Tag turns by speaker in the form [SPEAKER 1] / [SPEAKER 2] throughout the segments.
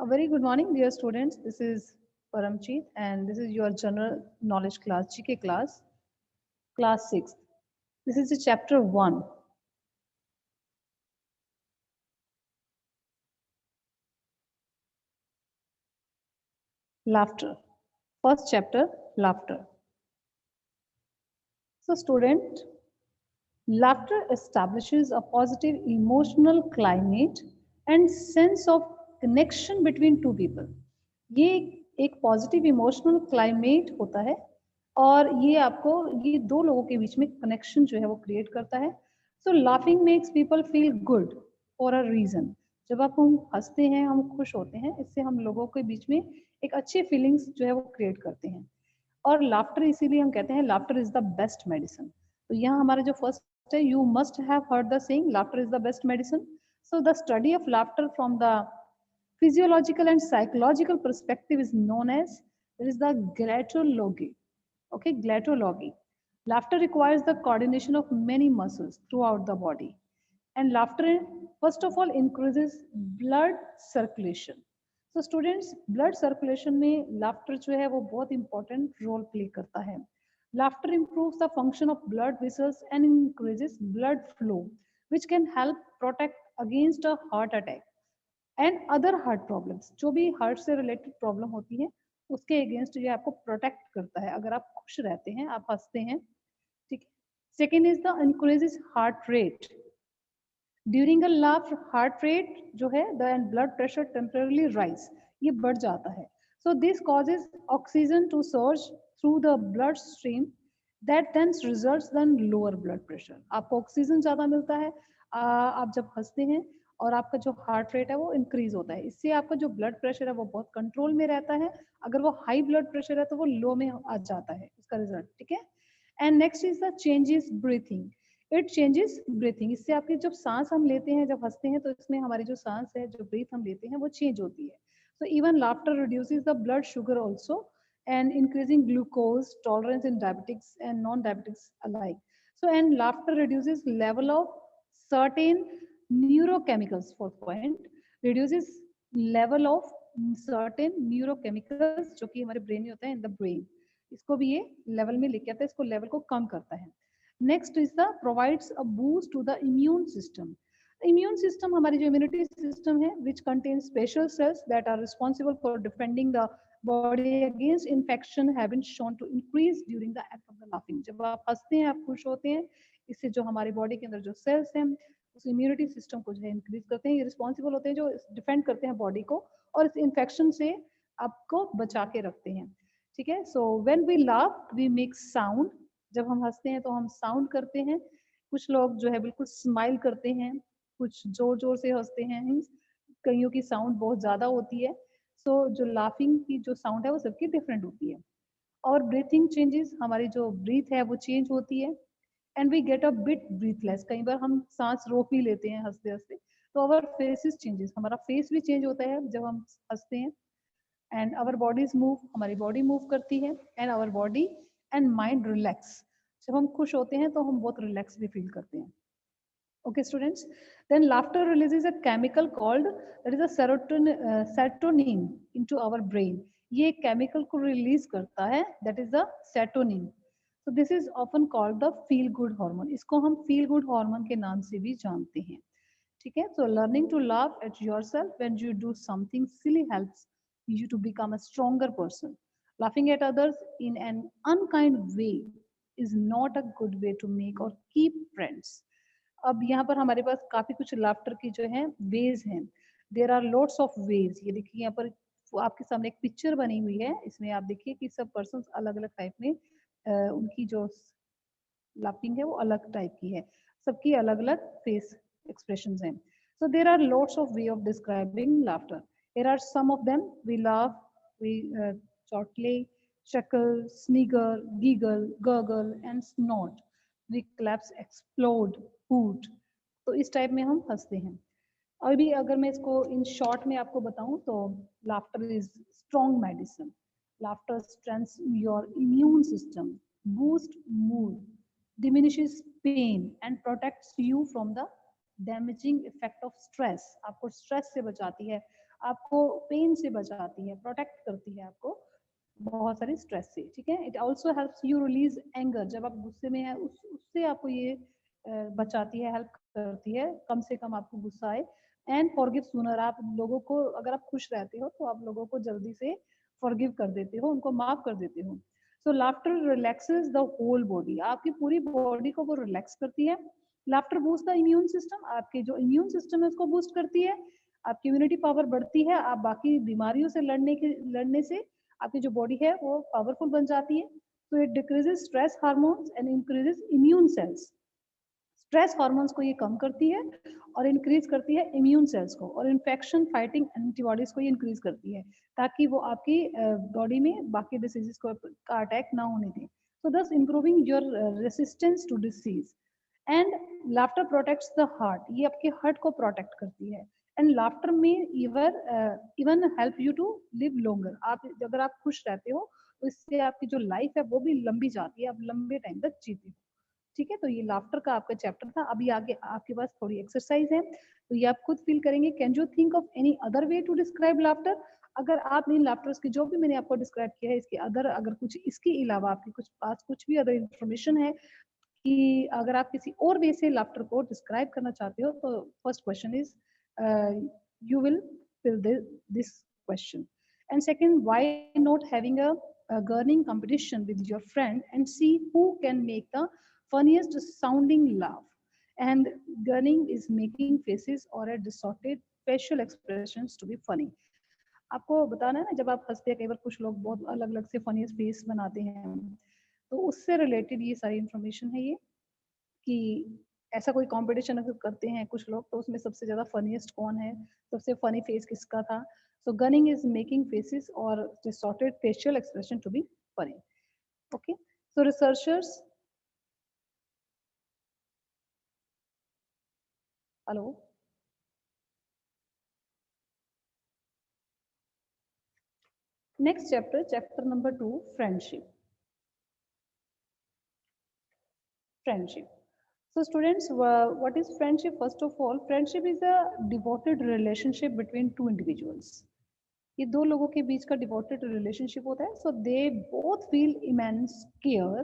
[SPEAKER 1] A very good morning, dear students. This is Paramjeet, and this is your general knowledge class, GK class, class 6. This is the chapter 1. Laughter. First chapter, laughter. So, student, laughter establishes a positive emotional climate and sense of connection between two people. ये एक positive emotional climate होता है और ये आपको ये दो लोगों के बीच में कनेक्शन जो है वो क्रिएट करता है. So laughing makes people feel good for a reason. जब आप हम हंसते हैं, हम खुश होते हैं, इससे हम लोगों के बीच में एक अच्छी फीलिंग्स जो है वो क्रिएट करते हैं. और लाफ्टर इसीलिए हम कहते हैं laughter is the best medicine. तो यहाँ हमारा जो फर्स्ट है, you must have heard the saying laughter is the best medicine. So the study of laughter from the physiological and psychological perspective is known as there is the glatology. Okay, glatology. Laughter requires the coordination of many muscles throughout the body, and laughter first of all increases blood circulation. So students, blood circulation में laughter जो है वो बहुत important role play करता है. Laughter improves the function of blood vessels and increases blood flow, which can help protect against a heart attack and other heart problems. जो भी heart से रिलेटेड प्रॉब्लम होती है उसके अगेंस्ट ये आपको प्रोटेक्ट करता है अगर आप खुश रहते हैं, आप हंसते हैं. ठीक है. Second is the increases heart rate. During a laugh heart rate जो है the and blood pressure temporarily rise, ये बढ़ जाता है. So this causes oxygen to surge through the blood stream that then results then lower blood pressure. आपको oxygen ज़्यादा मिलता है आप जब हंसते हैं और आपका जो हार्ट रेट है वो इंक्रीज होता है. इससे आपका जो ब्लड प्रेशर है वो बहुत कंट्रोल में रहता है. अगर वो हाई ब्लड प्रेशर है तो वो लो में आ जाता है उसका रिजल्ट. ठीक है. And next is the changes breathing. It changes breathing. इससे आपकी जब सांस हम लेते हैं, जब हंसते हैं तो इसमें हमारी जो सांस है, जो ब्रीथ हम लेते हैं वो चेंज होती है. So even laughter reduces the blood sugar also and increasing glucose tolerance in diabetics and non-diabetics alike. So, and laughter reduces level of certain neurochemicals. Fourth point, reduces level of certain neurochemicals जो कि हमारे brain में होता है in the brain. इसको भी ये level में लेके आता है, इसको लेवल को कम करता है. Next is the provides a boost to the immune system. Immune system हमारी जो इम्यूनिटी सिस्टम है which contain special cells that are responsible for defending the body against infection have been shown to increase during the act of the laughing. जब आप हंसते हैं, आप खुश होते हैं, इससे जो हमारी बॉडी के अंदर जो सेल्स हैं उस इम्यूनिटी सिस्टम को जो है इंक्रीज करते हैं. ये रिस्पॉन्सिबल होते हैं जो डिफेंड करते हैं बॉडी को और इस इन्फेक्शन से आपको बचा के रखते हैं. ठीक है. So when we laugh we make sound. जब हम हंसते हैं तो हम साउंड करते हैं. कुछ लोग जो है बिल्कुल स्माइल करते हैं, कुछ जोर जोर से हंसते हैं, कईयों की साउंड बहुत ज्यादा होती है. सो जो लाफिंग की जो साउंड है वो सबकी डिफरेंट होती है. और ब्रीथिंग चेंजेस, हमारी जो ब्रीथ है वो चेंज होती है. And we get a bit breathless. कई बार हम सांस रोक भी लेते हैं हंसते हंसते. तो अवर फेसेस चेंजेस, हमारा फेस भी चेंज होता है जब हम हंसते हैं. एंड आवर बॉडीज मूव, हमारी बॉडी मूव करती है. And our body and mind relax. जब हम खुश होते हैं तो हम बहुत रिलैक्स भी फील करते हैं. Okay, students. Then laughter releases a chemical called that is a serotonin into our brain. ये chemical को release करता है, that is the serotonin. So this is often called the feel good hormone. इसको हम feel good hormone के नाम से भी जानते हैं. ठीक है. So learning to laugh at yourself when you do something silly helps you to become a stronger person. Laughing at others in an unkind way is not a good way to make or keep friends. अब यहाँ पर हमारे पास काफी कुछ laughter की जो है ways हैं. There are lots of ways. ये देखिए यहाँ पर आपके सामने एक पिक्चर बनी हुई है. इसमें आप देखिए कि सब पर्सन अलग अलग टाइप में उनकी जो लाफिंग है वो अलग टाइप की है. सबकी अलग अलग फेस एक्सप्रेशन हैं. So there are lots of way of describing laughter. Here are some of them. We laugh, we chortle, chuckle, snigger, giggle, gurgle, and snort. We collapse, explode, hoot. तो इस type में हम हंसते हैं. अभी अगर मैं इसको इन शॉर्ट में आपको बताऊं तो laughter is strong medicine. Laughter strengthens your immune system, boost mood, diminishes pain and protects you from the damaging effect of stress. आपको स्ट्रेस से बचाती है. आपको पेन से बचाती है, प्रोटेक्ट करती है आपको बहुत सारे स्ट्रेस से, ठीक है। It also helps you release anger, जब आप गुस्से में है उससे आपको ये बचाती है, हेल्प करती है, कम से कम आपको गुस्सा आए। एंड फॉरगिव सूनर, आप लोगों को, अगर आप खुश रहते हो तो आप लोगों को जल्दी से फॉरगिव कर देते हो, उनको माफ कर देते हो। So laughter relaxes the whole body, आपकी पूरी बॉडी को वो रिलैक्स करती है। Laughter boost the immune system, आपके जो इम्यून सिस्टम है उसको बूस्ट करती है, आपकी इम्यूनिटी पावर बढ़ती है, आप बाकी बीमारियों से लड़ने से आपकी जो बॉडी है वो पावरफुल बन जाती है। तो it decreases stress hormones and increases immune cells, stress hormones को ये कम करती है और इंक्रीज करती है इम्यून सेल्स को, और इन्फेक्शन फाइटिंग एंटीबॉडीज को ये इंक्रीज करती है, ताकि वो आपकी बॉडी में बाकी डिसीजेस को का अटैक ना होने दें। So thus improving your resistance to disease. And laughter protects the heart, ये आपके हार्ट को प्रोटेक्ट करती है। And laughter may even help you to live longer, आप अगर आप खुश रहते हो तो इससे आपकी जो लाइफ है वो भी लंबी जाती है, आप लंबे टाइम तक जीते हो, ठीक है। तो ये लाफ्टर का आपका चैप्टर था। अभी आगे आपके पास थोड़ी एक्सरसाइज है, तो ये आप खुद फील करेंगे। Can you think of any other way to describe laughter, अगर आप इन लाफ्टर्स की जो भी मैंने आपको डिस्क्राइब किया है इसके अदर, अगर कुछ इसके अलावा आपके कुछ पास कुछ भी अदर इंफॉर्मेशन है कि अगर आप किसी और वे से लाफ्टर को डिस्क्राइब करना चाहते हो, तो first question is you will fill this question. And second, why not having a gurning competition with your friend and see who can make the funniest sounding laugh. And gurning is making faces or a distorted facial expressions to be funny. आपको बताना है ना, जब आप हंसते हैं कई बार कुछ लोग बहुत अलग अलग से फनीस्ट फेस बनाते हैं, तो उससे रिलेटेड ये सारी इंफॉर्मेशन है ये, कि ऐसा कोई कंपटीशन अगर करते हैं कुछ लोग तो उसमें सबसे ज्यादा फनीस्ट कौन है, सबसे फनी फेस किसका था। So gurning is making faces और distorted facial expression to be funny. Okay, so researchers, hello, next chapter, chapter number 2, friendship. Friendship. So students, what is friendship? First of all, friendship is a devoted relationship between two individuals. ये दो लोगों के बीच का devoted relationship होता है। So they both feel immense care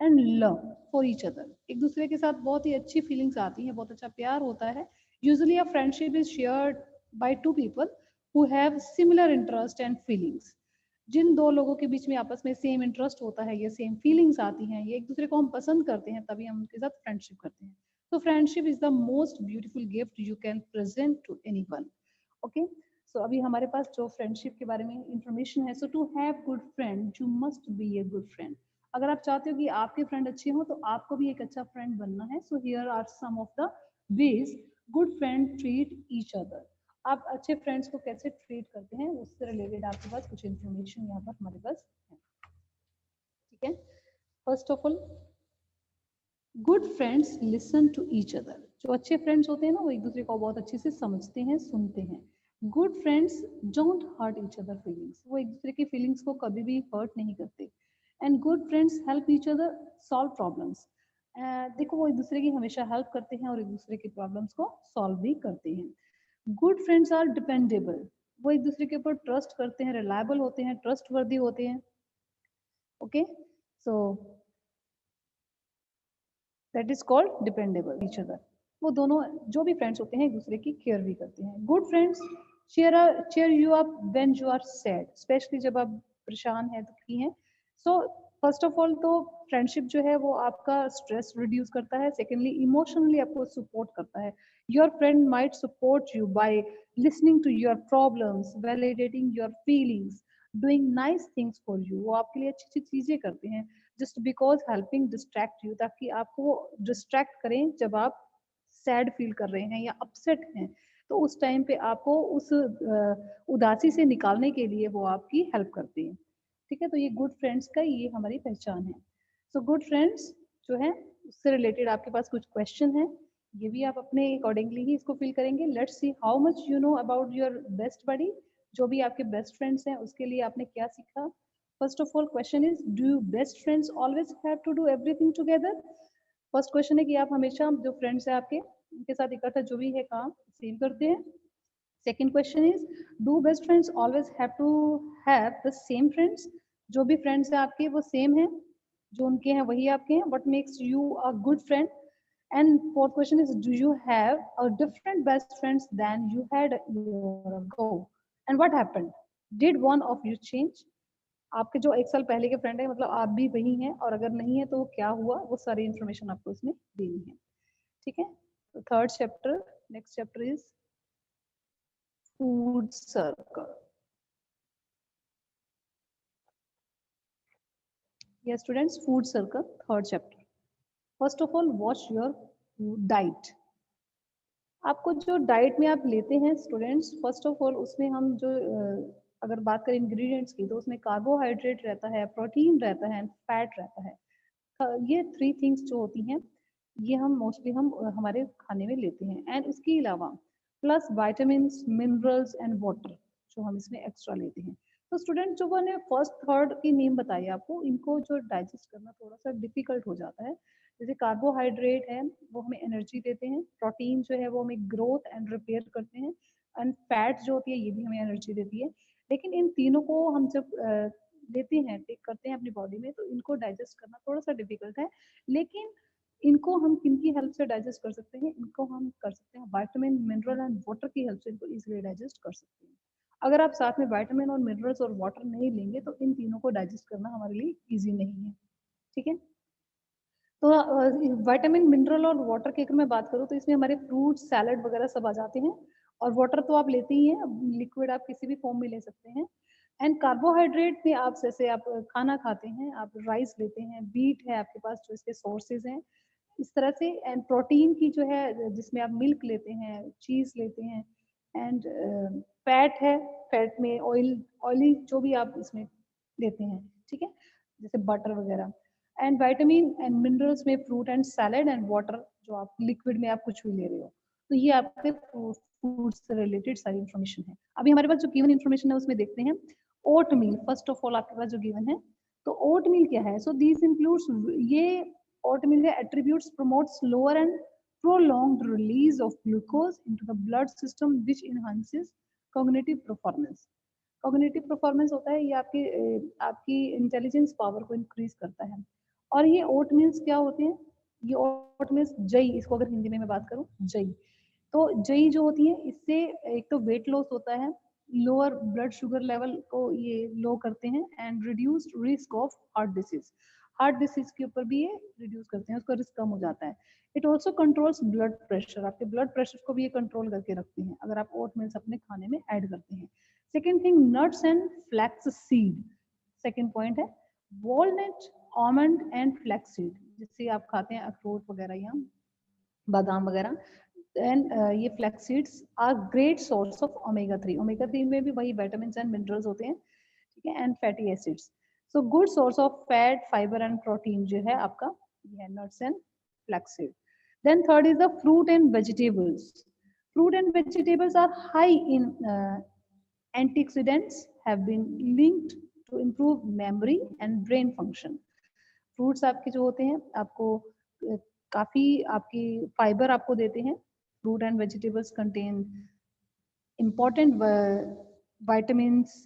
[SPEAKER 1] and love for each other, एक दूसरे के साथ बहुत ही अच्छी फीलिंग्स आती हैं, बहुत अच्छा प्यार होता है। Usually a friendship is shared by two people who have similar interest and feelings. जिन दो लोगों के बीच में आपस में सेम इंटरेस्ट होता है, ये सेम फीलिंग्स आती हैं, ये एक दूसरे को हम पसंद करते हैं, तभी हम उनके साथ फ्रेंडशिप करते हैं। तो friendship is the most beautiful gift you can present to anyone. Okay, so अभी हमारे पास जो फ्रेंडशिप के बारे में इंफॉर्मेशन है, so to have good friend you must be a good friend. अगर आप चाहते हो कि आपके फ्रेंड अच्छे हो तो आपको भी एक अच्छा फ्रेंड बनना है। So here are some of the ways good friend treat each other. आप अच्छे फ्रेंड्स को कैसे ट्रीट करते हैं उससे रिलेटेड आपके पास कुछ इंफॉर्मेशन यहाँ पर हमारे पास है, ठीक है। First of all, good friends listen to each other. जो अच्छे फ्रेंड्स होते हैं ना, वो एक दूसरे को बहुत अच्छे से समझते हैं, सुनते हैं। Good friends don't hurt each other feelings, वो एक दूसरे की फीलिंग्स को कभी भी हर्ट नहीं करते। And good friends help each other solve problems. देखो, वो एक दूसरे की हमेशा हेल्प करते हैं और एक दूसरे की प्रॉब्लम्स को सॉल्व भी करते हैं। गुड फ्रेंड्स आर डिपेंडेबल, वो एक दूसरे के ऊपर ट्रस्ट करते हैं, रिलायबल होते हैं, ट्रस्ट वर्दी होते हैं। Okay, so that is called dependable each other. वो दोनों जो भी फ्रेंड्स होते हैं एक दूसरे की केयर भी करते हैं। Good friends cheer you up when you are sad, specially जब आप परेशान हैं, दुखी हैं। सो फर्स्ट ऑफ ऑल तो फ्रेंडशिप जो है वो आपका स्ट्रेस रिड्यूस करता है। सेकेंडली, इमोशनली आपको सपोर्ट करता है। Your friend might support you by listening to your problems, validating your feelings, doing nice things for you. वो आपके लिए अच्छी अच्छी चीजें करते हैं just because helping distract you, ताकि आपको डिस्ट्रैक्ट करें जब आप सैड फील कर रहे हैं या अपसेट हैं, तो उस टाइम पे आपको उस उदासी से निकालने के लिए वो आपकी हेल्प करते हैं, ठीक है। तो ये गुड फ्रेंड्स का ये हमारी पहचान है। सो गुड फ्रेंड्स जो है उससे रिलेटेड आपके पास कुछ क्वेश्चन है, ये भी आप अपने अकॉर्डिंगली ही इसको फिल करेंगे। Let's see how much you know about your best buddy, जो भी आपके बेस्ट फ्रेंड्स हैं उसके लिए आपने क्या सीखा। First of all question is, do best friends always have to do everything together. First question है कि आप हमेशा जो फ्रेंड्स हैं आपके, उनके साथ इकट्ठा जो भी है काम सेम करते हैं। Second question is, do best friends always have to have the same friends? जो भी फ्रेंड्स हैं आपके वो सेम हैं, जो उनके हैं वही आपके हैं. What makes you a good friend? And fourth question is, do you have a different best friends than you had a year ago? And what happened? Did one of you change? आपके जो एक साल पहले के friend है, मतलब आप भी वही हैं, और अगर नहीं है तो क्या हुआ, वो सारी इंफॉर्मेशन आपको इसमें देनी है. ठीक है. तो third chapter, next chapter is food circle. Yes students, food circle, third chapter. First of all, watch your diet. आपको जो डाइट में आप लेते हैं स्टूडेंट्स, फर्स्ट ऑफ ऑल उसमें हम जो अगर बात करें इंग्रेडिएंट्स की, तो उसमें कार्बोहाइड्रेट रहता है, प्रोटीन रहता है, फैट रहता है. ये थ्री थिंग्स जो होती हैं, ये हम मोस्टली हम हमारे खाने में लेते हैं. एंड उसके अलावा plus vitamin, minerals and water जो हम इसमें एक्स्ट्रा लेते हैं. तो स्टूडेंट जो मैंने फर्स्ट थर्ड की नेम बताई आपको, इनको जो डाइजेस्ट करना थोड़ा सा डिफिकल्ट हो जाता है. जैसे कार्बोहाइड्रेट है वो हमें एनर्जी देते हैं, प्रोटीन जो है वो हमें ग्रोथ एंड रिपेयर करते हैं, एंड फैट जो होती है ये भी हमें एनर्जी देती है. लेकिन इन तीनों को हम जब लेते हैं, टेक करते हैं अपनी बॉडी में, तो इनको डाइजेस्ट करना थोड़ा सा डिफिकल्ट है. लेकिन इनको हम किनकी हेल्प से डाइजेस्ट कर सकते हैं? इनको हम कर सकते हैं विटामिन, मिनरल एंड वाटर की हेल्प से इनको इजीली डाइजेस्ट कर सकते हैं. अगर आप साथ में विटामिन और मिनरल्स और वाटर नहीं लेंगे तो इन तीनों को डाइजेस्ट करना हमारे लिए इजी नहीं है. ठीक है. तो विटामिन, मिनरल और वाटर की अगर मैं बात करूँ, तो इसमें हमारे फ्रूट, सैलड वगैरह सब आ जाते हैं. और वाटर तो आप लेते ही हैं, लिक्विड आप किसी भी फॉर्म में ले सकते हैं. एंड कार्बोहाइड्रेट में आप जैसे आप खाना खाते हैं, आप राइस लेते हैं, बीट है आपके पास जो इसके सोर्सेज हैं, इस तरह से. एंड प्रोटीन की जो है जिसमें आप मिल्क लेते हैं, चीज लेते हैं. एंड फैट है, फैट में ऑयली जो भी आप इसमें लेते हैं. ठीक है, जैसे बटर वगैरह. एंड विटामिन एंड मिनरल्स में fruit and salad and water, जो आप लिक्विड में आप कुछ भी ले रहे हो. तो ये आपके फूड से रिलेटेड सारी इन्फॉर्मेशन है. अभी हमारे पास जो गिवन इन्फॉर्मेशन है उसमें देखते हैं. ओट मील फर्स्ट ऑफ ऑल आपके पास जो गिवन है, तो ओट मील क्या है? सो दिस इंक्लूड्स, ये ओट मील है attributes promotes lower and prolonged release of glucose into the blood system which enhances cognitive performance. Cognitive performance होता है ये आपकी इंटेलिजेंस पावर को इंक्रीज करता है. और ये ओट मील्स क्या होते हैं? ये ओट मील्स जई, इसको अगर हिंदी में मैं बात करूं, जई. तो जई जो होती है, इससे एक तो वेट लॉस होता है, लोअर ब्लड शुगर लेवल को ये लो करते हैं, and reduced risk of heart disease. Heart disease के ऊपर भी ये रिड्यूस करते हैं, उसका रिस्क कम हो जाता है. It also controls blood pressure, आपके ब्लड प्रेशर को भी ये कंट्रोल करके रखते हैं अगर आप ओट मिल्स अपने खाने में ऐड करते हैं. Second thing, nuts and flax seed. Second point है walnut, almond and flax seed, जिससे आप खाते हैं अखरोट वगैरह या बादाम वगैरह. एंड ये flax seeds are great source of omega 3. Omega 3 में भी वही विटामिन एंड मिनरल्स होते हैं. ठीक है. And fatty acids. So good source of fat, fibre and protein जो है आपका, ये है nuts and flax seed. Then third is the fruit and vegetables. Fruit and vegetables are high in antioxidants, have been linked to improve memory and brain function. Fruits आपके जो होते हैं आपको काफी आपकी फाइबर आपको देते हैं. Fruit and vegetables contain important vitamins,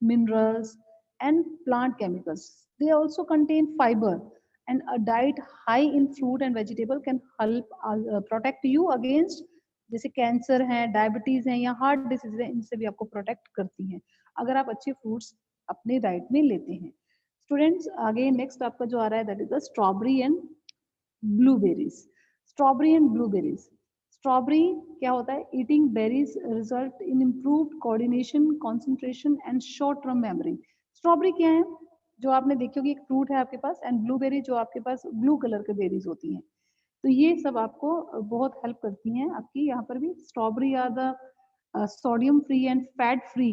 [SPEAKER 1] minerals, and plant chemicals. They also contain fiber, and a diet high in fruit and vegetable can help protect you against जैसे कैंसर है, डायबिटीज है या हार्ट डिसीज है, इनसे भी आपको protect करती हैं अगर आप अच्छे फ्रूट्स अपने डाइट में लेते हैं. स्टूडेंट्स आगे नेक्स्ट आपका जो आ रहा है, that is the strawberry and blueberries. Strawberry and blueberries. Strawberry क्या होता है? Eating berries result in improved coordination, concentration and short term memory. Strawberry क्या है? जो आपने देखी होगी, एक फ्रूट है आपके पास, एंड ब्लूबेरी जो आपके पास ब्लू कलर के बेरीज होती हैं. तो ये सब आपको बहुत हेल्प करती हैं आपकी. यहाँ पर भी strawberry are the sodium free and fat free,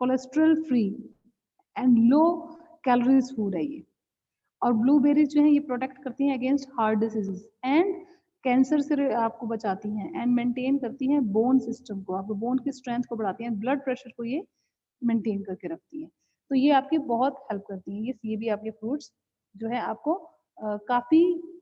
[SPEAKER 1] cholesterol free and low calories food है ये. और ब्लूबेरीज जो है ये प्रोटेक्ट करती हैं against heart diseases and cancer से आपको बचाती हैं, एंड मेंटेन करती हैं बोन सिस्टम को, आपको बोन की स्ट्रेंथ को बढ़ाती हैं, ब्लड प्रेशर को ये मेंटेन करके रखती हैं. तो ये आपकी बहुत हेल्प करती हैं. ये भी आपके फ्रूट्स जो है आपको काफी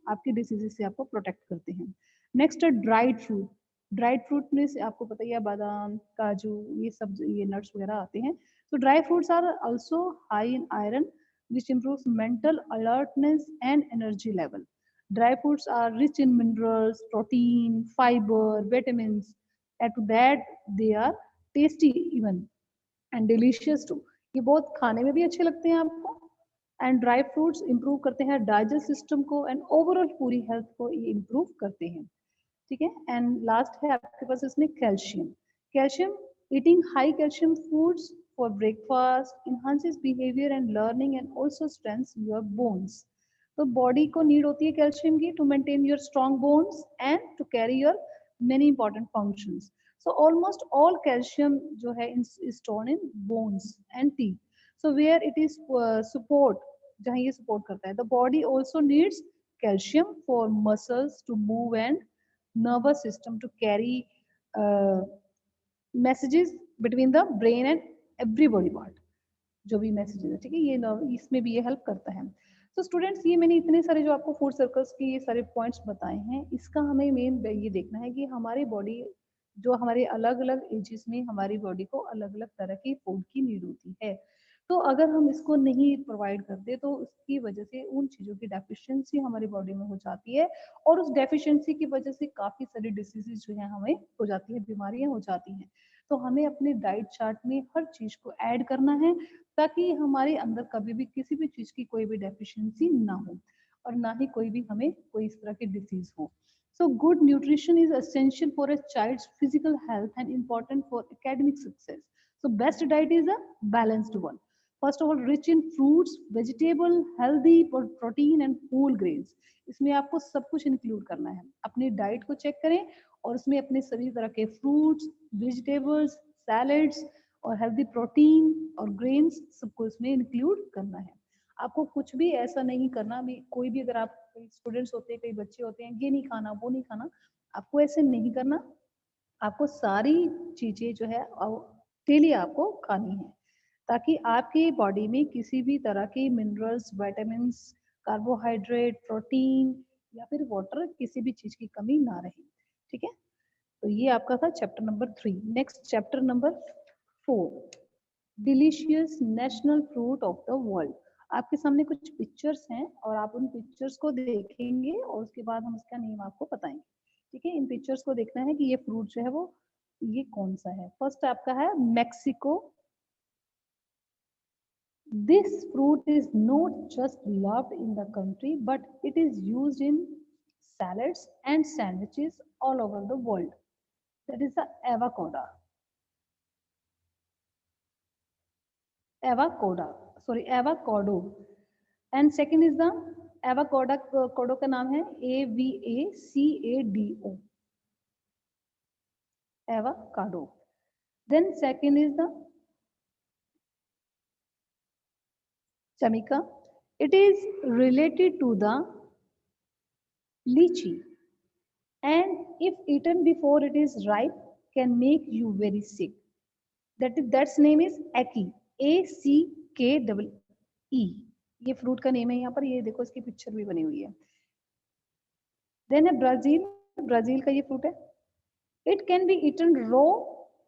[SPEAKER 1] आपके डिसीजेस से आपको प्रोटेक्ट करते हैं. नेक्स्ट है ड्राइड फ्रूट. ड्राइड फ्रूट में से आपको पता ही है बादाम, काजू, ये सब ये नट्स वगैरह आते हैं. So dry fruits are also high in iron, which improves mental alertness and energy level. Dry fruits are rich in minerals, protein, fiber, vitamins. Add to that, they are tasty even and delicious too. ये बहुत खाने में भी अच्छे लगते हैं आपको. And dry fruits improve करते हैं डाइजेस्ट सिस्टम को एंड ओवरऑल पूरी हेल्थ को ये इंप्रूव करते हैं. ठीक है. एंड लास्ट है आपके पास इसमें calcium. Calcium, eating high calcium foods for breakfast enhances behavior and learning and also strengthens your bones. तो बॉडी को नीड होती है कैल्शियम की to maintain your strong bones and to carry your many important functions. So almost all calcium जो है is stored in bones and teeth. So where it is support, जहाँ ये support करता है. The body also needs calcium for muscles to move and nervous system to carry uh, messages between the brain and every body part. जो भी messages है, ठीक है, ये इसमें भी ये हेल्प करता है. तो स्टूडेंट्स, ये मैंने इतने सारे जो आपको फूड सर्कल्स के ये सारे पॉइंट्स बताए हैं, इसका हमें मेन ये देखना है कि हमारी बॉडी जो हमारे अलग अलग एजेस में हमारी बॉडी को अलग अलग तरह की फूड की नीड होती है. तो अगर हम इसको नहीं प्रोवाइड करते तो उसकी वजह से उन चीज़ों की डेफिशिएंसी हमारी बॉडी में हो जाती है और उस डेफिशिएंसी की वजह से काफ़ी सारी डिसीजेज जो है हमें हो जाती है, बीमारियां हो जाती हैं. तो हमें अपने डाइट चार्ट में हर चीज़ को ऐड करना है ताकि हमारे अंदर कभी भी किसी भी चीज़ की कोई भी डेफिशिएंसी ना हो और ना ही कोई भी हमें कोई इस तरह की डिसीज हो. So good nutrition is essential for a child's physical health and important for academic success. So best diet is a balanced one. First of all, rich in fruits, vegetable, healthy protein and whole grains. इसमें आपको सब कुछ include करना है. अपनी diet को check करें और उसमें अपने सभी तरह के फ्रूट्स, वेजिटेबल्स, सैलड्स और हेल्दी प्रोटीन और ग्रेन्स सबको इसमें इंक्लूड करना है. आपको कुछ भी ऐसा नहीं करना भी. कोई भी अगर आप स्टूडेंट्स होते हैं, कई बच्चे होते हैं, ये नहीं खाना वो नहीं खाना, आपको ऐसे नहीं करना. आपको सारी चीजें जो है डेली आपको खानी है ताकि आपकी बॉडी में किसी भी तरह के मिनरल्स, विटामिन्स, कार्बोहाइड्रेट, प्रोटीन या फिर वाटर किसी भी चीज की कमी ना रहे. ठीक है. तो ये आपका था chapter number 3. Next chapter number 4, delicious national fruit of the world. आपके सामने कुछ पिक्चर्स हैं और आप उन पिक्चर्स को देखेंगे और उसके बाद हम इसका नेम आपको बताएंगे. ठीक है. इन पिक्चर्स को देखना है कि ये फ्रूट जो है वो ये कौन सा है. फर्स्ट आपका है Mexico. This fruit is not just loved in the country, but it is used in salads and sandwiches all over the world. That is the avocado. Avocado. And second is the avocado. Avocado का नाम है AVACADO. Avocado. Then second is the Jamaica. It is related to the lychee, and if eaten before it is ripe, can make you very sick. That's name is Aki. ACKE. ये fruit का name है यहाँ पर. ये देखो इसकी picture भी बनी हुई है. देन है ब्राजील. ब्राजील का ये फ्रूट है. It can be eaten raw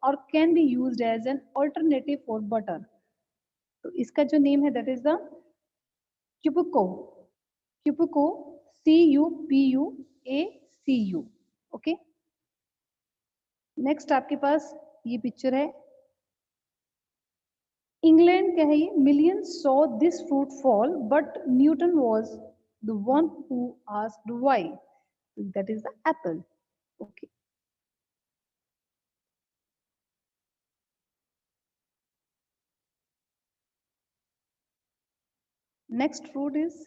[SPEAKER 1] और can be used as an alternative for butter. तो इसका जो नेम है that is the cupuacu. Cupuacu, CUPUACU. Okay. Next आपके पास ये पिक्चर है. इंग्लैंड का है ये. Millions saw this fruit fall but Newton was the one who asked why. That is the apple. Okay. Next fruit is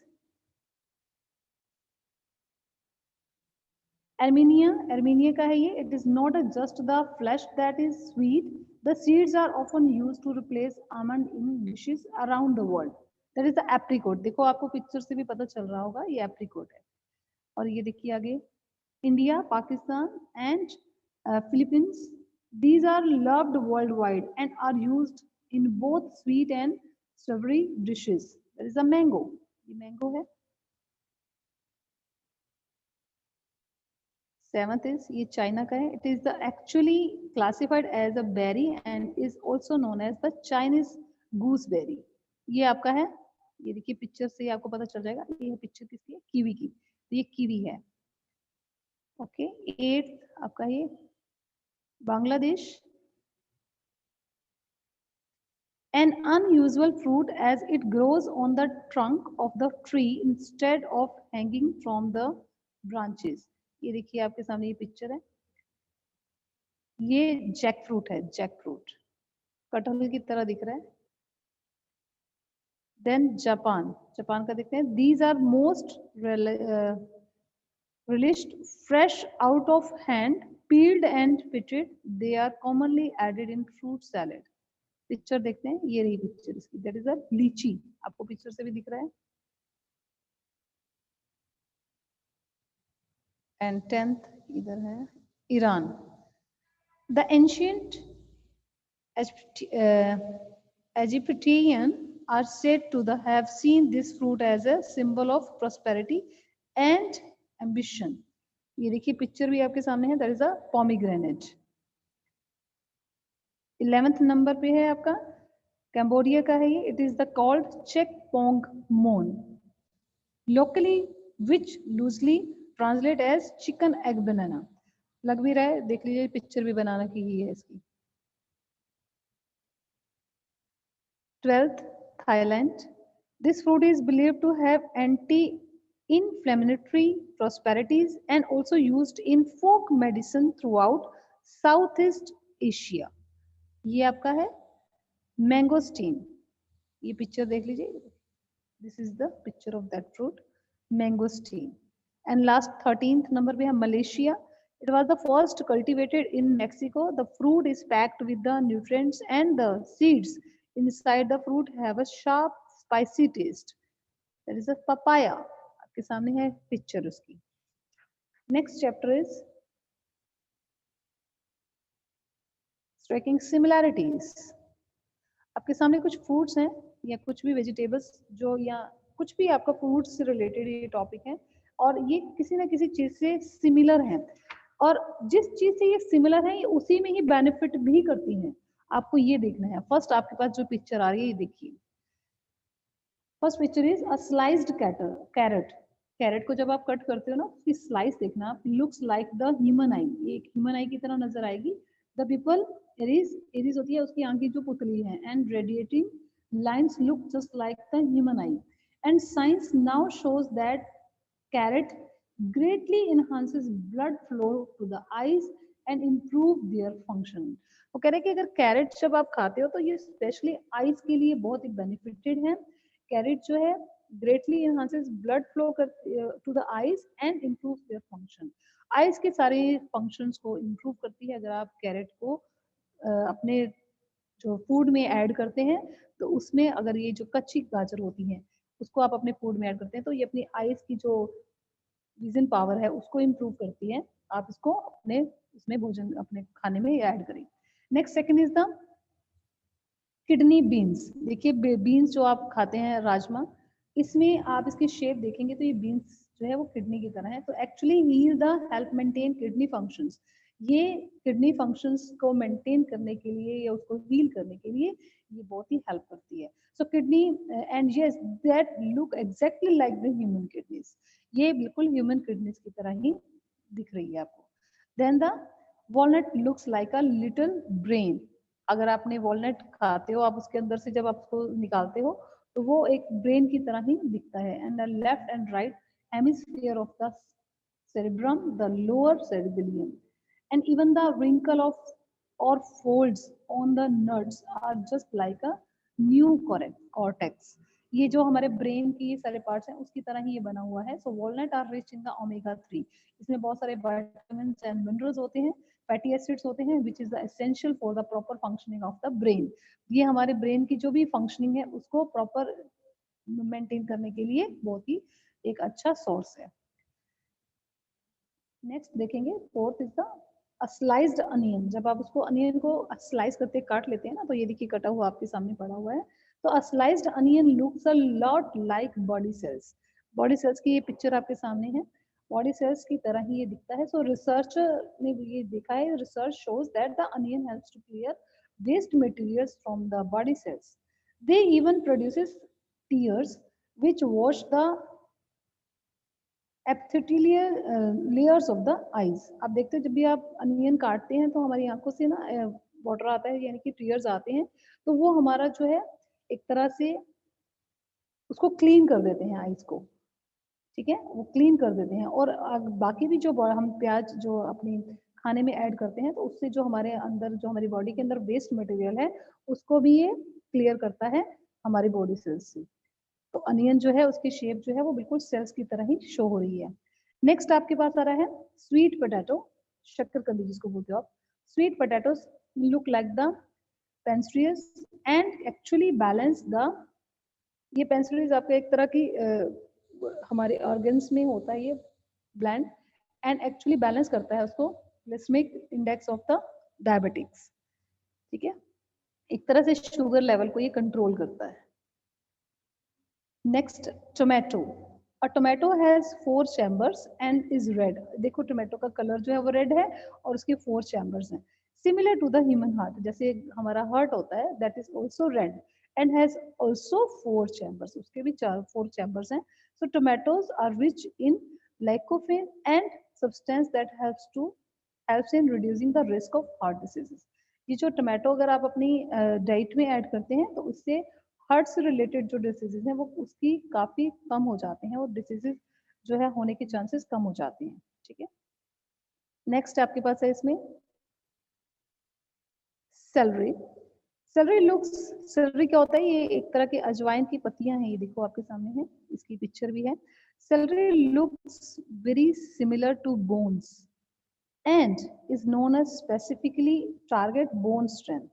[SPEAKER 1] Armenia. Armenia का है ये. It is not just the flesh that is sweet. The seeds are often used to replace almond in dishes around the world. That is the apricot. देखो आपको picture से भी पता चल रहा होगा ये apricot है. और ये देखिए आगे India, Pakistan and Philippines. These are loved worldwide and are used in both sweet and savory dishes. There is a mango. ये mango है. सेवंथ इज, ये चाइना का है. It is the actually classified as a berry and is also known as the Chinese gooseberry. ये आपका है. ये देखिए पिक्चर से आपको पता चल जाएगा. ये पिक्चर किसकी है? कीवी की. तो ये कीवी है. ओके. एट्थ आपका ये Bangladesh. An unusual fruit as it grows on the trunk of the tree instead of hanging from the branches. ये देखिए आपके सामने ये पिक्चर है. ये जैक फ्रूट है. जैक फ्रूट कटहल की तरह दिख रहा है. Then Japan. जापान का देखते हैं. These are most relished fresh out of hand, peeled and pitted. They are commonly added in fruit salad. Picture देखते हैं. ये रही पिक्चर इसकी. दैट इज अ लीची. आपको पिक्चर से भी दिख रहा है. एंड टेंथ इधर है Iran. The ancient Egyptian are said to have seen this fruit as a symbol of prosperity and ambition. ये देखिए पिक्चर भी आपके सामने है. That is a pomegranate. 11th number पे है आपका कैम्बोडिया का है ये. It is the called chek pong mon, locally which loosely translate as chicken egg banana. लग भी रहा है. देख लीजिए पिक्चर भी बनाना की ही है इसकी. 12th Thailand. This fruit is believed to have anti-inflammatory properties and also used in folk medicine throughout Southeast Asia. ये आपका है मैंगोस्टीन. ये पिक्चर देख लीजिए. This is the picture of that fruit, mangosteen. And last 13th number we have Malaysia. It was the first cultivated in Mexico. The fruit is packed with the nutrients and the seeds inside the fruit have a sharp, spicy taste. That is a papaya. आपके सामने है picture उसकी. Next chapter is striking similarities. आपके सामने कुछ fruits हैं या कुछ भी वेजिटेबल्स जो या कुछ भी आपका फ्रूट्स से रिलेटेड ये टॉपिक है और ये किसी ना किसी चीज से सिमिलर हैं और जिस चीज से ये सिमिलर है ये उसी में ही बेनिफिट भी करती हैं. आपको ये देखना है. फर्स्ट आपके पास जो पिक्चर आ रही है ये देखिए. First picture is a sliced carrot. Carrot को जब आप कट करते हो ना उसकी स्लाइस देखना. लुक्स लाइक द ह्यूमन आई. ये एक ह्यूमन आई की तरह नजर आएगी. द पीपल एरिस होती है उसकी आंख की जो पुतली है. And radiating lines look just like the human I. And science now shows that carrot greatly enhances blood flow to the eyes and improve their function. वो कह रहे हैं कि अगर कैरेट जब आप खाते हो तो ये स्पेशली आईज के लिए बहुत ही बेनिफिटेड है. कैरेट जो है greatly enhances blood flow to the eyes and improves their function. Eyes के सारे फंक्शंस को इम्प्रूव करती है अगर आप कैरेट को अपने जो फूड में ऐड करते हैं. तो उसमें अगर ये जो कच्ची गाजर होती है उसको आप अपने फूड में ऐड करते हैं तो ये अपनी आईज की जो विजन पावर है उसको इम्प्रूव करती है. आप इसको अपने उसमें भोजन अपने खाने में ऐड करें. Next second is the kidney beans. देखिए बीन्स जो आप खाते हैं राजमा, इसमें आप इसकी शेप देखेंगे तो ये बीन्स जो है वो किडनी की तरह है. तो actually he the help maintain kidney functions. ये किडनी फंक्शंस को मेंटेन करने के लिए या उसको हील करने के लिए ये बहुत ही हेल्प करती है. सो kidney and yes that look exactly like the human kidneys. ये बिल्कुल ह्यूमन किडनीज की तरह ही दिख रही है आपको. Then the walnut looks like a little brain. अगर आपने वॉलनट खाते हो आप उसके अंदर से जब आप उसको निकालते हो तो वो एक ब्रेन की तरह ही दिखता है. And the left and right hemisphere of the cerebrum, the lower cerebellum, and even the wrinkle of or folds on the nuts are just like a new cortex. ये जो हमारे ब्रेन की ये सारे पार्ट्स हैं उसकी तरह ही ये बना हुआ है. So walnut are rich in the omega 3. इसमें बहुत सारे विटामिन एंड मिनरल्स होते हैं, फैटी एसिड्स होते हैं which is the essential for the proper functioning of the brain. ये हमारे ब्रेन की जो भी फंक्शनिंग है उसको प्रॉपर मेंटेन करने के लिए बहुत ही एक अच्छा सोर्स है. नेक्स्ट देखेंगे fourth is the sliced onion. जब आप उसको अनियन को स्लाइस करते काट लेते हैं ना तो ये देखिए कटा हुआ आपके सामने पड़ा हुआ है. तो sliced onion looks a lot like body cells. Body cells की ये पिक्चर आपके सामने है. बॉडी सेल्स की तरह ही ये दिखता है. सो रिसर्च ने ये देखा है, research shows that the onion helps to clear waste materials from the body cells. They even produces tears which wash the epithelial layers of the eyes. आप देखते हो जब भी आप अनियन काटते हैं तो हमारी आंखों से ना वाटर आता है, यानी कि टीयर्स आते हैं, तो वो हमारा जो है एक तरह से उसको क्लीन कर देते हैं आईज को. ठीक है, वो क्लीन कर देते हैं. और बाकी भी जो हम प्याज जो अपनी खाने में ऐड करते हैं तो उससे जो हमारे अंदर जो हमारी बॉडी के अंदर वेस्ट मटेरियल है उसको भी ये क्लियर करता है हमारी बॉडी सेल्स से. तो अनियन जो है उसकी शेप जो है वो बिल्कुल सेल्स की तरह ही शो हो रही है. नेक्स्ट आपके पास आ रहा है स्वीट पोटैटो, शक्करकंदी जिसको बोलते हो आप. Sweet potatoes look like the pancreas and actually balance the, ये पेंसिल्स आपका एक तरह की हमारे ऑर्गन्स में होता है ये ब्लैंड, एंड एक्चुअली बैलेंस करता है उसको glycemic index of the diabetics. ठीक है, एक तरह से शुगर लेवल को ये कंट्रोल करता है. Next tomato. A tomato has 4 chambers and is red. देखो टोमेटो का कलर जो है वो रेड है और उसके 4 चैम्बर्स हैं. Similar to the human heart, जैसे हमारा हार्ट होता है that is also red and has also 4 chambers. उसके भी 4 chambers हैं. So tomatoes are rich in lycopene and substance that helps in reducing the risk of heart diseases. ये जो tomato अगर आप अपनी डाइट में ऐड करते हैं तो उससे हार्ट से रिलेटेड जो डिसीजेज हैं वो उसकी काफी कम हो जाते हैं, और डिसीजेज जो है होने के चांसेस कम हो जाते हैं. ठीक है, नेक्स्ट आपके पास है इसमें सेलरी. सेलरी क्या होता है? ये एक तरह के अजवाइन की पत्तियां हैं, ये देखो आपके सामने है, इसकी पिक्चर भी है. Celery looks very similar to bones and is known as specifically target bone strength.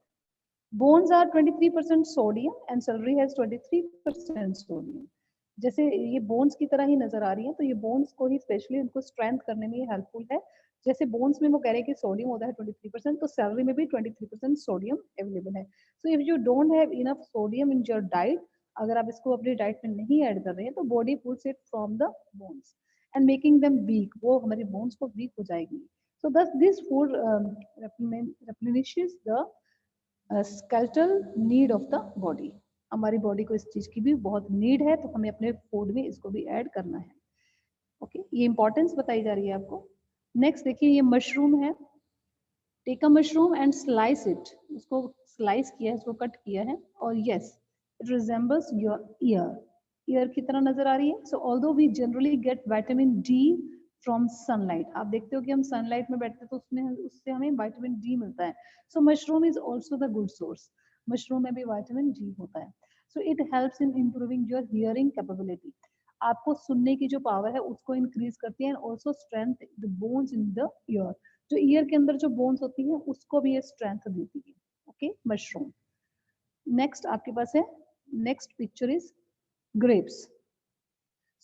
[SPEAKER 1] Bones are 23% sodium and celery has 23% sodium. जैसे ये बोन्स की तरह ही नजर आ रही है, तो ये बोन्स को ही स्पेशली उनको स्ट्रेंथ करने में हेल्पफुल है. जैसे बोन्स में वो कह रहे हैं कि सोडियम होता है 23%, तो सेलरी में भी 23% सोडियम अवेलेबल है. So if you don't have enough sodium in your diet, अगर आप इसको अपनी डाइट में नहीं ऐड कर रहे हैं तो body pulls it from the bones and making them weak. वो हमारी बोन्स को वीक हो जाएगी. So thus this food replenishes the skeletal need of the body. हमारी बॉडी को इस चीज की भी बहुत नीड है, तो हमें अपने फूड में इसको भी ऐड करना है. ओके, ये इंपॉर्टेंस बताई जा रही है आपको. नेक्स्ट देखिए, ये मशरूम है. Take a mushroom and slice it. उसको स्लाइस किया है, इसको कट किया है, और yes it resembles your ear. Ear की तरह नजर आ रही है. So although we generally get vitamin D from sunlight. आप देखते हो कि हम सनलाइट में बैठते हैं तो उसमें उससे हमें विटामिन डी मिलता है. So mushroom is also the good source. Mushroom में भी विटामिन डी होता है. So it helps in improving your hearing capability. आपको सुनने की जो पावर है उसको इंक्रीज करती है, and also strength the bones in the year. जो ईयर के अंदर जो बोन्स होती हैं उसको भी ये स्ट्रेंथ देती है. Okay, mushroom. नेक्स्ट आपके पास है, next picture is grapes.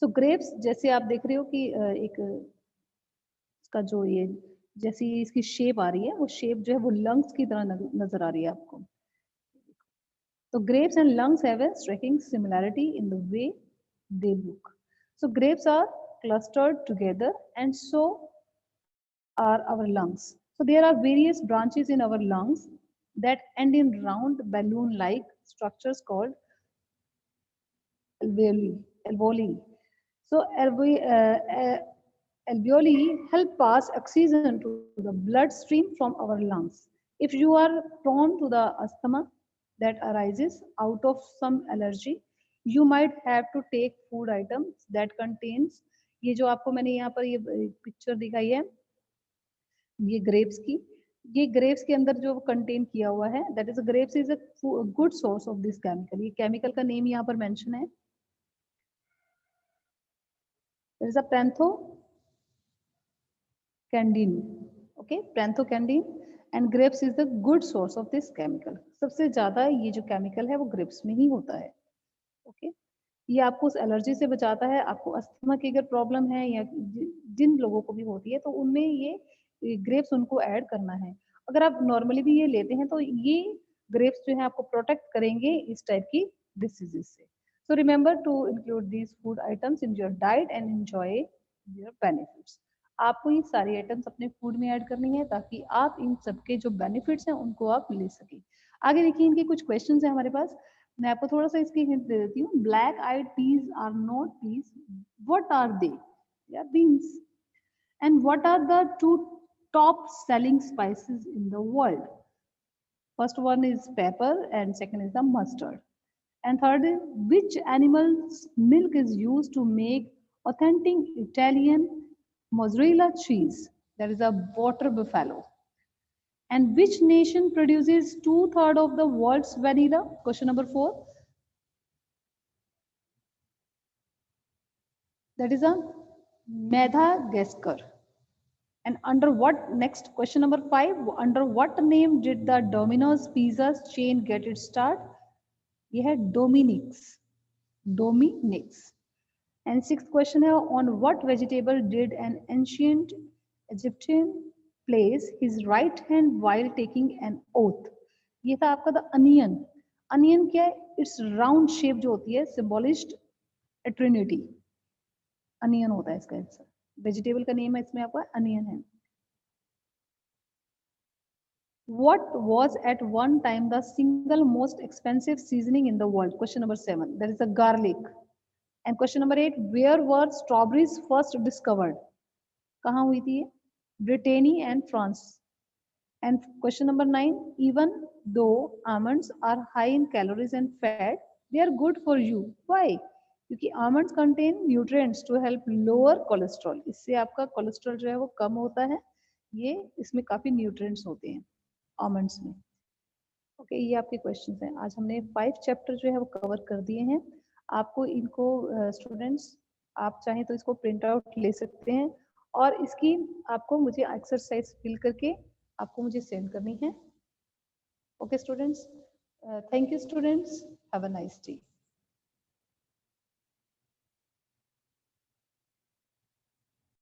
[SPEAKER 1] So grapes जैसे आप देख रहे हो कि एक इसका जो ये जैसी इसकी शेप आ रही है, वो शेप जो है वो लंग्स की तरह नजर आ रही है आपको. तो grapes and lungs have a striking similarity in the way they look. So grapes are clustered together, and so are our lungs. So there are various branches in our lungs that end in round balloon-like structures called alveoli. Alveoli. So alveoli help pass oxygen to the bloodstream from our lungs. If you are prone to the asthma that arises out of some allergy, you might have to take food items that contains, ये जो आपको मैंने यहाँ पर ये picture दिखाई है ये ग्रेप्स की, ये ग्रेप्स के अंदर जो कंटेन किया हुआ है that is grapes is a good source of this chemical. ये केमिकल का नेम यहाँ पर मेंशन है. There is a panthocandine. Okay, panthocandine and grapes is the good source of this chemical. सबसे ज्यादा ये जो केमिकल है वो ग्रेप्स में ही होता है. ओके, ये आपको उस एलर्जी से बचाता है. आपको अस्थमा की अगर प्रॉब्लम है या जिन लोगों को भी होती है तो उनमें ये ग्रेप्स उनको ऐड करना है. अगर आप नॉर्मली भी ये लेते हैं तो ये ग्रेप्स जो है आपको प्रोटेक्ट करेंगे इस टाइप की डिसीजेस से. So remember to include these food items in your diet and enjoy their benefits. आपको ये सारी आइटम्स अपने फूड में ऐड करनी है ताकि आप इन सबके जो बेनिफिट्स हैं उनको आप ले सकें। आगे देखिए इनके कुछ क्वेश्चंस हैं हमारे पास। मैं आपको थोड़ा सा इसकी हिंट दे देती हूँ। Black eyed peas are not peas, what are they? या beans. And what are the two top selling spices in the world? First one is pepper and second is the mustard. And third is which animal's milk is used to make authentic Italian mozzarella cheese? That is a water buffalo. And which nation produces two-thirds of the world's vanilla? Question number 4. That is a Madagascar. And under what, next question number 5, under what name did the Domino's Pizzas chain get its start? ये है Dominick's. Dominick's. And sixth question है, on what vegetable did an ancient Egyptian place his right hand while taking an oath? ये था आपका the onion. Onion क्या है? It's round shape जो होती है, symbolized a trinity. Onion होता है इसका आंसर. Vegetable का नेम है इसमें आपका onion है. What was at one time the single most expensive seasoning in the world? Question number 7. That is the garlic. And question number 8. Where were strawberries first discovered? कहाँ हुई थी ये? Brittany and France. And question number 9. Even though almonds are high in calories and fat, they are good for you. Why? क्योंकि almonds contain nutrients to help lower cholesterol. इससे आपका cholesterol जो है वो कम होता है. ये इसमें काफी न्यूट्रिएंट्स होते हैं almonds में. ओके, ये आपके क्वेश्चंस हैं. आज हमने 5 चैप्टर जो है वो कवर कर दिए हैं. आपको इनको स्टूडेंट्स आप चाहें तो इसको प्रिंट आउट ले सकते हैं और इसकी आपको मुझे एक्सरसाइज फिल करके आपको मुझे सेंड करनी है. Okay students, thank you students, have a nice day.